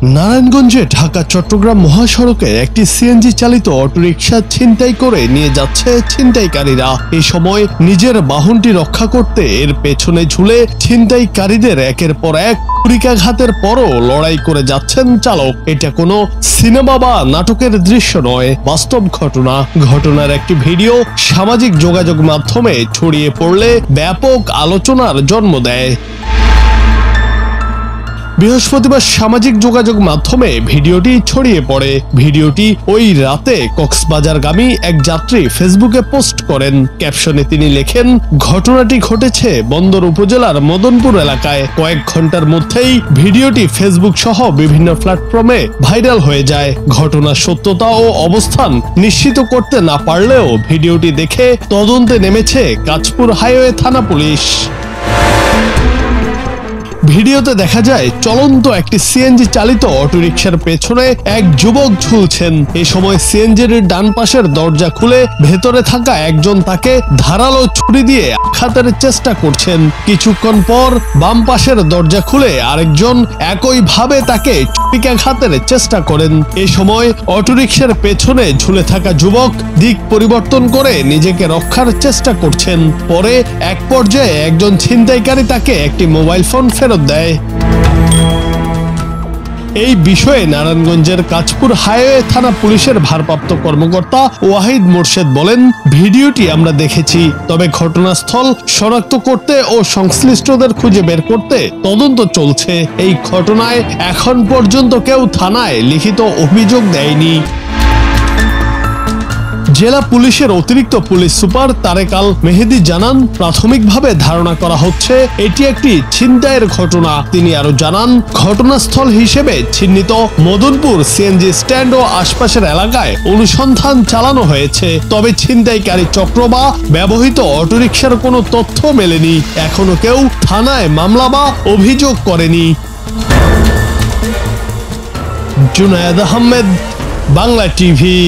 নারায়ণগঞ্জে ঢাকা চট্টগ্রাম মহাসড়কে একটি সিএনজি চালিত অটোরিকশা ছিনতাই করে নিয়ে যাচ্ছে ছিনতাইকারীরা। এই সময় নিজের বাহনটি রক্ষা করতে এর পেছনে ঝুলে ছিনতাইকারীদের একের পর এক ছুরিকাঘাতের পরও লড়াই করে যাচ্ছেন চালক। এটা কোনো সিনেমা বা নাটকের দৃশ্য নয়, বাস্তব ঘটনা। ঘটনার একটি ভিডিও সামাজিক যোগাযোগ মাধ্যমে ছড়িয়ে পড়লে ব্যাপক আলোচনার জন্ম দেয়। বৃহস্পতিবার সামাজিক যোগাযোগ মাধ্যমে ভিডিওটি ছড়িয়ে পড়ে। ভিডিওটি ওই রাতে কক্সবাজারগামী এক যাত্রী ফেসবুকে পোস্ট করেন। ক্যাপশনে তিনি লেখেন, ঘটনাটি ঘটেছে বন্দর উপজেলার মদনপুর এলাকায়। কয়েক ঘন্টার মধ্যেই ভিডিওটি ফেসবুক সহ বিভিন্ন প্ল্যাটফর্মে ভাইরাল হয়ে যায়। ঘটনার সত্যতা ও অবস্থান নিশ্চিত করতে না পারলেও ভিডিওটি দেখে তদন্তে নেমেছে কাঁচপুর হাইওয়ে থানা পুলিশ। ভিডিওতে দেখা যায় চলন্ত একটি সিএনজি চালিত অটোরিকশার পেছনে এক যুবক ঝুলছেন। এই সময় সিএনজির ডান পাশের দরজা খুলে ভেতরে থাকা একজন তাকে ধারালো ছুরি দিয়ে আঘাতের চেষ্টা করছেন। কিছুক্ষণ পর বাম পাশের দরজা খুলে আরেকজন একইভাবে তাকে ছুরিকাঘাতের চেষ্টা করেন। এই সময় অটোরিকশার পেছনে ঝুলে থাকা যুবক দিক পরিবর্তন করে নিজেকে রক্ষার চেষ্টা করছেন। পরে এক পর্যায়ে একজন ছিনতাইকারী তাকে একটি মোবাইল ফোন ফেরত দেয়। এই বিষয়ে নারায়ণগঞ্জের কাঁচপুর হাইওয়ে থানা পুলিশের ভারপ্রাপ্ত কর্মকর্তা ওয়াহিদ মোর্শেদ বলেন, ভিডিওটি আমরা দেখেছি, তবে ঘটনাস্থল শনাক্ত করতে ও সংশ্লিষ্টদের খুঁজে বের করতে তদন্ত চলছে। এই ঘটনায় এখন পর্যন্ত কেউ থানায় লিখিত অভিযোগ দেয়নি। জেলা পুলিশের অতিরিক্ত পুলিশ সুপার তারেক আল মেহেদি জানান, প্রাথমিকভাবে ধারণা করা হচ্ছে এটি একটি ছিনতাইয়ের ঘটনা। তিনি আরো জানান, ঘটনাস্থল হিসেবে চিহ্নিত মদনপুর সিএনজি স্ট্যান্ড ও আশপাশের এলাকায় অনুসন্ধান চালানো হয়েছে, তবে ছিনতাইকারী চক্র বা ব্যবহৃত অটোরিকশার কোনো তথ্য মেলেনি। এখনো কেউ থানায় মামলা বা অভিযোগ করেনি। জুনায়েদ আহমেদ, বাংলা টিভি।